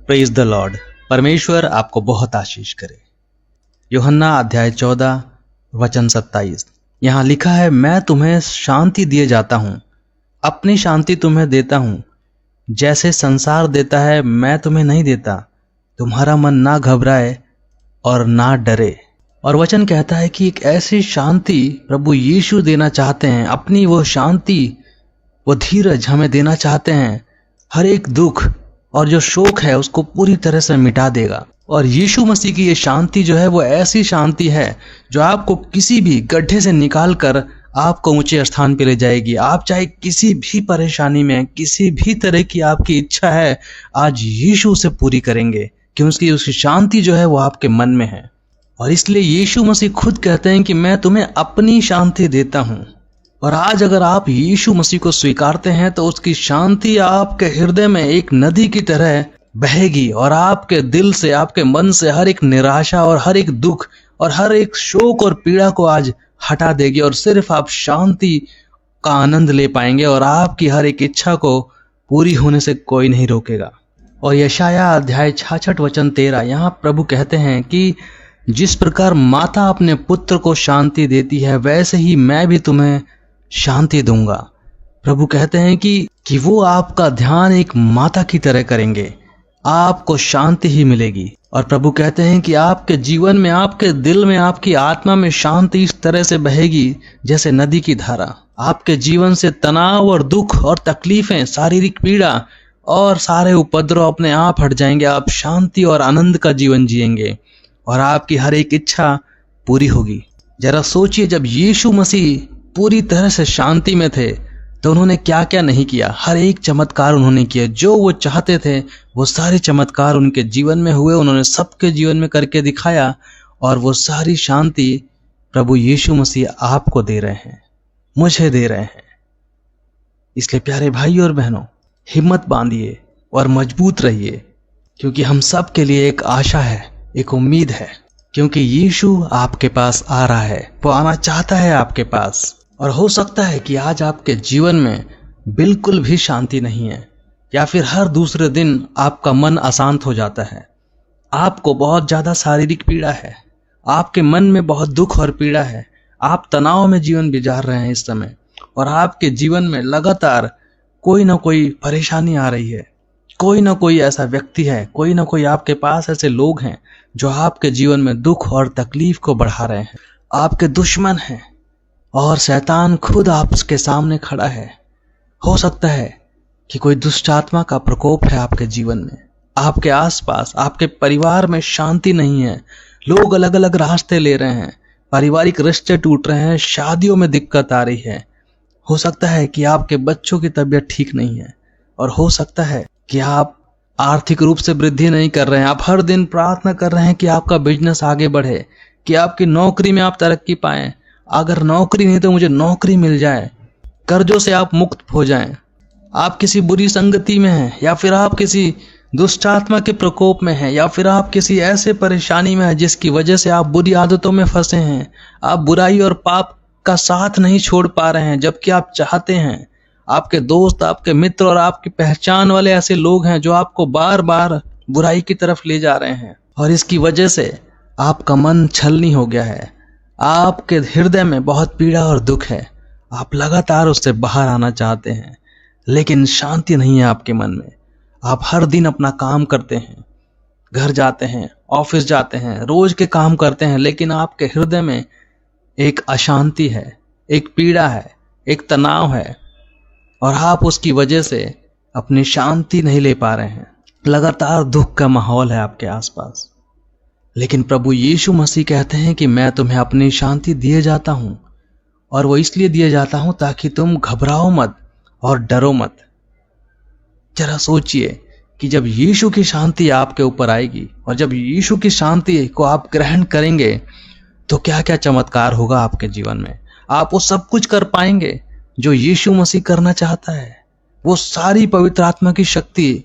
Praise the Lord. परमेश्वर आपको बहुत आशीष करे। यूहन्ना अध्याय 14 वचन 27 यहाँ लिखा है, मैं तुम्हें शांति दिए जाता हूँ, अपनी शांति तुम्हें देता हूँ। जैसे संसार देता है मैं तुम्हें नहीं देता। तुम्हारा मन ना घबराए और ना डरे। और वचन कहता है कि एक ऐसी शांति प्रभु यीशु देना चाहते हैं। अपनी वो शांति, वो धीरज हमें देना चाहते हैं। हर एक दुख और जो शोक है उसको पूरी तरह से मिटा देगा। और यीशु मसीह की ये शांति जो है वो ऐसी शांति है जो आपको किसी भी गड्ढे से निकाल कर आपको ऊंचे स्थान पे ले जाएगी। आप चाहे किसी भी परेशानी में, किसी भी तरह की आपकी इच्छा है, आज यीशु से पूरी करेंगे, क्योंकि उसकी शांति जो है वो आपके मन में है। और इसलिए यीशु मसीह खुद कहते हैं कि मैं तुम्हें अपनी शांति देता हूं। और आज अगर आप यीशु मसीह को स्वीकारते हैं तो उसकी शांति आपके हृदय में एक नदी की तरह बहेगी और आपके दिल से, आपके मन से हर एक निराशा और हर एक दुख और हर एक शोक और पीड़ा को आज हटा देगी। और सिर्फ आप शांति का आनंद ले पाएंगे और आपकी हर एक इच्छा को पूरी होने से कोई नहीं रोकेगा। और यशाया अध्याय 66 वचन 13 यहाँ प्रभु कहते हैं कि जिस प्रकार माता अपने पुत्र को शांति देती है, वैसे ही मैं भी तुम्हें शांति दूंगा। प्रभु कहते हैं कि वो आपका ध्यान एक माता की तरह करेंगे, आपको शांति ही मिलेगी। और प्रभु कहते हैं कि आपके जीवन में, आपके दिल में, आपकी आत्मा में शांति इस तरह से बहेगी जैसे नदी की धारा। आपके जीवन से तनाव और दुख और तकलीफें, शारीरिक पीड़ा और सारे उपद्रव अपने आप हट जाएंगे। आप शांति और आनंद का जीवन जिएंगे और आपकी हर एक इच्छा पूरी होगी। जरा सोचिए, जब यीशु मसीह पूरी तरह से शांति में थे तो उन्होंने क्या क्या नहीं किया। हर एक चमत्कार उन्होंने किए, जो वो चाहते थे वो सारे चमत्कार उनके जीवन में हुए। उन्होंने सबके जीवन में करके दिखाया और वो सारी शांति प्रभु यीशु मसीह आपको दे रहे हैं, मुझे दे रहे हैं। इसलिए प्यारे भाई और बहनों, हिम्मत बांधिए और मजबूत रहिए, क्योंकि हम सब के लिए एक आशा है, एक उम्मीद है। क्योंकि यीशु आपके पास आ रहा है, वो आना चाहता है आपके पास। और हो सकता है कि आज आपके जीवन में बिल्कुल भी शांति नहीं है, या फिर हर दूसरे दिन आपका मन अशांत हो जाता है, आपको बहुत ज़्यादा शारीरिक पीड़ा है, आपके मन में बहुत दुख और पीड़ा है, आप तनाव में जीवन गुजार रहे हैं इस समय, और आपके जीवन में लगातार कोई ना कोई परेशानी आ रही है। कोई ना कोई ऐसा व्यक्ति है, कोई ना कोई आपके पास ऐसे लोग हैं जो आपके जीवन में दुख और तकलीफ को बढ़ा रहे हैं। आपके दुश्मन हैं और शैतान खुद आपके सामने खड़ा है। हो सकता है कि कोई दुष्ट आत्मा का प्रकोप है आपके जीवन में, आपके आसपास, आपके परिवार में शांति नहीं है। लोग अलग अलग रास्ते ले रहे हैं, पारिवारिक रिश्ते टूट रहे हैं, शादियों में दिक्कत आ रही है। हो सकता है कि आपके बच्चों की तबीयत ठीक नहीं है, और हो सकता है कि आप आर्थिक रूप से वृद्धि नहीं कर रहे हैं। आप हर दिन प्रार्थना कर रहे हैं कि आपका बिजनेस आगे बढ़े, कि आपकी नौकरी में आप तरक्की पाएं। अगर नौकरी नहीं तो मुझे नौकरी मिल जाए, कर्जों से आप मुक्त हो जाएं। आप किसी बुरी संगति में हैं, या फिर आप किसी दुष्ट आत्मा के प्रकोप में हैं, या फिर आप किसी ऐसे परेशानी में हैं जिसकी वजह से आप बुरी आदतों में फंसे हैं। आप बुराई और पाप का साथ नहीं छोड़ पा रहे हैं, जबकि आप चाहते हैं। आपके दोस्त, आपके मित्र और आपकी पहचान वाले ऐसे लोग हैं जो आपको बार बार बुराई की तरफ ले जा रहे हैं, और इसकी वजह से आपका मन छलनी हो गया है। आपके हृदय में बहुत पीड़ा और दुख है, आप लगातार उससे बाहर आना चाहते हैं, लेकिन शांति नहीं है आपके मन में। आप हर दिन अपना काम करते हैं, घर जाते हैं, ऑफिस जाते हैं, रोज के काम करते हैं, लेकिन आपके हृदय में एक अशांति है, एक पीड़ा है, एक तनाव है, और आप उसकी वजह से अपनी शांति नहीं ले पा रहे हैं। लगातार दुख का माहौल है आपके आसपास। लेकिन प्रभु यीशु मसीह कहते हैं कि मैं तुम्हें अपनी शांति दिए जाता हूं, और वो इसलिए दिए जाता हूं ताकि तुम घबराओ मत और डरो मत। जरा सोचिए कि जब यीशु की शांति आपके ऊपर आएगी और जब यीशु की शांति को आप ग्रहण करेंगे तो क्या क्या चमत्कार होगा आपके जीवन में। आप वो सब कुछ कर पाएंगे जो यीशु मसीह करना चाहता है। वो सारी पवित्र आत्मा की शक्ति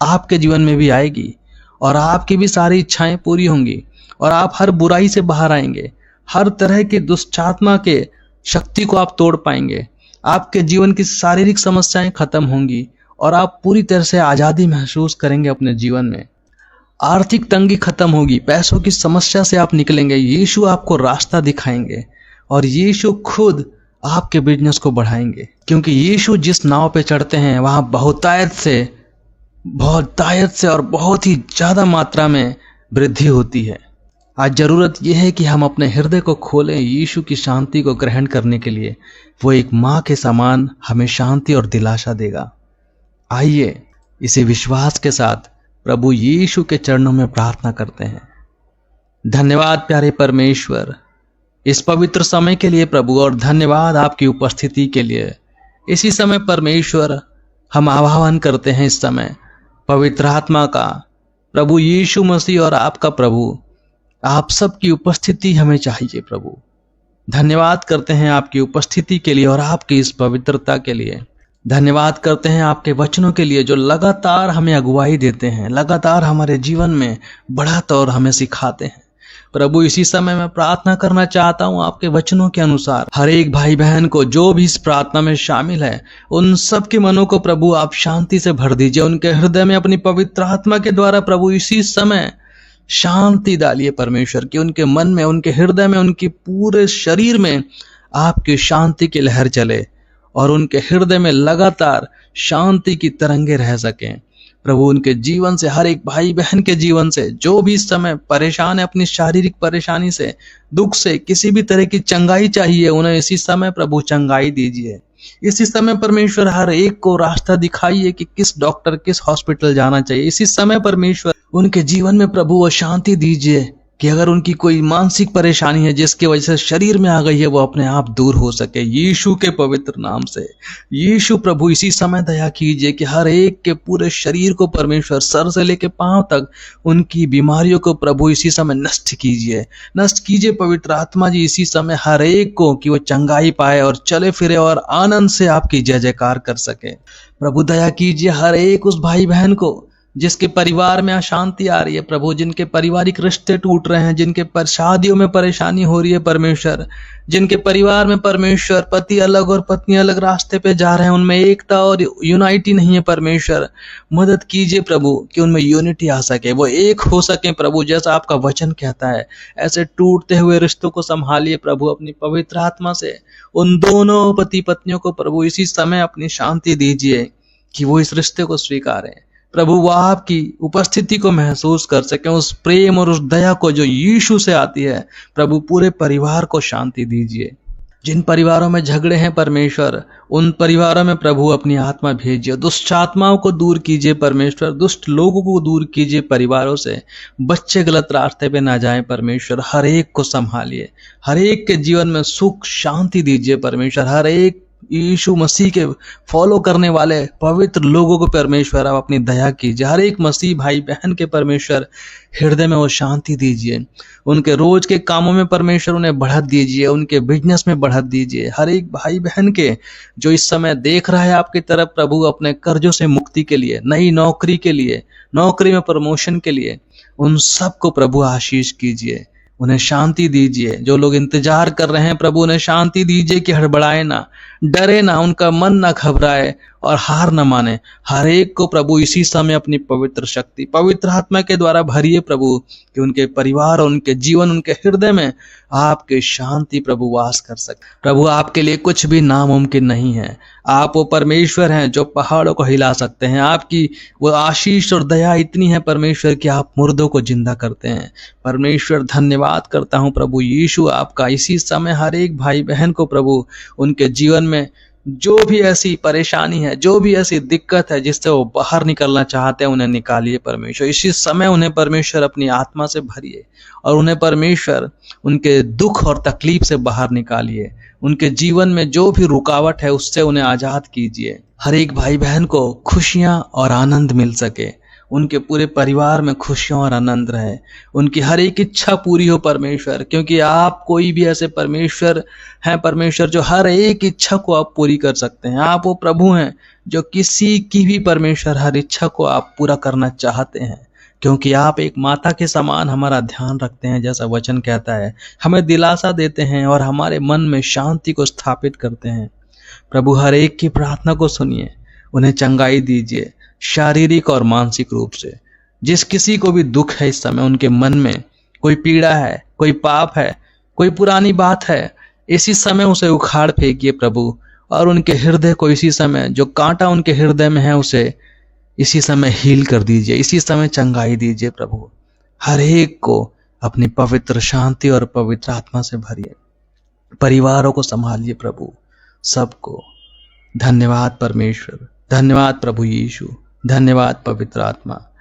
आपके जीवन में भी आएगी, और आपकी भी सारी इच्छाएं पूरी होंगी, और आप हर बुराई से बाहर आएंगे। हर तरह के दुष्ट आत्मा के शक्ति को आप तोड़ पाएंगे। आपके जीवन की शारीरिक समस्याएं खत्म होंगी और आप पूरी तरह से आज़ादी महसूस करेंगे अपने जीवन में। आर्थिक तंगी खत्म होगी, पैसों की समस्या से आप निकलेंगे। यीशु आपको रास्ता दिखाएंगे और यीशु खुद आपके बिजनेस को बढ़ाएंगे, क्योंकि यीशु जिस नाव पे चढ़ते हैं वहां बहुतायत से और बहुत ही ज्यादा मात्रा में वृद्धि होती है। आज जरूरत यह है कि हम अपने हृदय को खोलें यीशु की शांति को ग्रहण करने के लिए। वो एक माँ के समान हमें शांति और दिलासा देगा। आइए इसी विश्वास के साथ प्रभु यीशु के चरणों में प्रार्थना करते हैं। धन्यवाद प्यारे परमेश्वर इस पवित्र समय के लिए प्रभु, और धन्यवाद आपकी उपस्थिति के लिए। इसी समय परमेश्वर हम आह्वान करते हैं इस समय पवित्र आत्मा का, प्रभु यीशु मसीह और आपका प्रभु, आप सबकी उपस्थिति हमें चाहिए प्रभु। धन्यवाद करते हैं आपकी उपस्थिति के लिए और आपकी इस पवित्रता के लिए। धन्यवाद करते हैं आपके वचनों के लिए जो लगातार हमें अगुवाई देते हैं, लगातार हमारे जीवन में बढ़ाते और हमें सिखाते हैं। प्रभु इसी समय मैं प्रार्थना करना चाहता हूं आपके वचनों के अनुसार हर एक भाई बहन को जो भी इस प्रार्थना में शामिल है, उन सब के मनों को प्रभु आप शांति से भर दीजिए। उनके हृदय में अपनी पवित्र आत्मा के द्वारा प्रभु इसी समय शांति डालिए परमेश्वर, कि उनके मन में, उनके हृदय में, उनके पूरे शरीर में आपकी शांति की लहर चले और उनके हृदय में लगातार शांति की तरंगे रह सकें। प्रभु उनके जीवन से, हर एक भाई बहन के जीवन से जो भी इस समय परेशान है अपनी शारीरिक परेशानी से, दुख से, किसी भी तरह की चंगाई चाहिए, उन्हें इसी समय प्रभु चंगाई दीजिए। इसी समय परमेश्वर हर एक को रास्ता दिखाइए कि किस डॉक्टर, किस हॉस्पिटल जाना चाहिए। इसी समय परमेश्वर उनके जीवन में प्रभु वो शांति दीजिए कि अगर उनकी कोई मानसिक परेशानी है जिसकी वजह से शरीर में आ गई है, वो अपने आप दूर हो सके यीशु के पवित्र नाम से। यीशु प्रभु इसी समय दया कीजिए कि हर एक के पूरे शरीर को परमेश्वर सर से लेकर पांव तक उनकी बीमारियों को प्रभु इसी समय नष्ट कीजिए पवित्र आत्मा जी इसी समय हर एक को, कि वो चंगाई पाए और चले फिरे और आनंद से आपकी जय जयकार कर सके। प्रभु दया कीजिए हर एक उस भाई बहन को जिसके परिवार में अशांति आ रही है प्रभु, जिनके पारिवारिक रिश्ते टूट रहे हैं, जिनके शादियों में परेशानी हो रही है परमेश्वर, जिनके परिवार में परमेश्वर पति अलग और पत्नी अलग रास्ते पे जा रहे हैं, उनमें एकता और यूनाइटी नहीं है परमेश्वर। मदद कीजिए प्रभु कि उनमें यूनिटी आ सके, वो एक हो सके प्रभु, जैसा आपका वचन कहता है। ऐसे टूटते हुए रिश्तों को संभालिए प्रभु अपनी पवित्र आत्मा से। उन दोनों पति पत्नियों को प्रभु इसी समय अपनी शांति दीजिए कि वो इस रिश्ते को स्वीकारें प्रभु, वो आपकी उपस्थिति को महसूस कर सकें, उस प्रेम और उस दया को जो यीशु से आती है। प्रभु पूरे परिवार को शांति दीजिए। जिन परिवारों में झगड़े हैं परमेश्वर, उन परिवारों में प्रभु अपनी आत्मा भेजिए। दुष्ट आत्माओं को दूर कीजिए परमेश्वर, दुष्ट लोगों को दूर कीजिए परिवारों से। बच्चे गलत रास्ते पे ना जाएं परमेश्वर, हर एक को संभालिए, हर एक के जीवन में सुख शांति दीजिए परमेश्वर। हर एक यीशु मसीह के फॉलो करने वाले पवित्र लोगों को परमेश्वर आप अपनी दया कीजिए। हर एक मसीह भाई बहन के परमेश्वर हृदय में वो शांति दीजिए। उनके रोज के कामों में परमेश्वर उन्हें बढ़त दीजिए, उनके बिजनेस में बढ़त दीजिए। हर एक भाई बहन के जो इस समय देख रहा है आपकी तरफ प्रभु, अपने कर्जों से मुक्ति के लिए, नई नौकरी के लिए, नौकरी में प्रमोशन के लिए, उन सबको प्रभु आशीष कीजिए, उन्हें शांति दीजिए। जो लोग इंतजार कर रहे हैं प्रभु, उन्हें शांति दीजिए कि हड़बड़ाए ना, डरे ना, उनका मन ना घबराए और हार न माने। हर एक को प्रभु इसी समय अपनी पवित्र शक्ति, पवित्र आत्मा के द्वारा भरिए प्रभु, कि उनके परिवार, उनके जीवन, उनके हृदय में आपके शांति प्रभु वास कर सके। प्रभु आपके लिए कुछ भी नामुमकिन नहीं है। आप वो परमेश्वर हैं जो पहाड़ों को हिला सकते हैं। आपकी वो आशीष और दया इतनी है परमेश्वर कि आप मुर्दों को जिंदा करते हैं। परमेश्वर धन्यवाद करता हूँ प्रभु यीशु आपका इसी समय हर एक भाई बहन को प्रभु, उनके जीवन में जो भी ऐसी परेशानी है, जो भी ऐसी दिक्कत है जिससे वो बाहर निकलना चाहते हैं, उन्हें निकालिए परमेश्वर। इसी समय उन्हें परमेश्वर अपनी आत्मा से भरिए और उन्हें परमेश्वर उनके दुख और तकलीफ से बाहर निकालिए। उनके जीवन में जो भी रुकावट है उससे उन्हें आजाद कीजिए। हर एक भाई बहन को खुशियां और आनंद मिल सके, उनके पूरे परिवार में खुशियां और आनंद रहे, उनकी हर एक इच्छा पूरी हो परमेश्वर, क्योंकि आप कोई भी ऐसे परमेश्वर हैं परमेश्वर जो हर एक इच्छा को आप पूरी कर सकते हैं। आप वो प्रभु हैं जो किसी की भी परमेश्वर हर इच्छा को आप पूरा करना चाहते हैं, क्योंकि आप एक माता के समान हमारा ध्यान रखते हैं, जैसा वचन कहता है। हमें दिलासा देते हैं और हमारे मन में शांति को स्थापित करते हैं। प्रभु हर एक की प्रार्थना को सुनिए, उन्हें चंगाई दीजिए शारीरिक और मानसिक रूप से। जिस किसी को भी दुख है इस समय, उनके मन में कोई पीड़ा है, कोई पाप है, कोई पुरानी बात है, इसी समय उसे उखाड़ फेंकिए प्रभु। और उनके हृदय को इसी समय, जो कांटा उनके हृदय में है, उसे इसी समय हील कर दीजिए, इसी समय चंगाई दीजिए प्रभु। हर एक को अपनी पवित्र शांति और पवित्र आत्मा से भरिए। परिवारों को संभालिए प्रभु, सबको। धन्यवाद परमेश्वर, धन्यवाद प्रभु यीशु, धन्यवाद पवित्र आत्मा।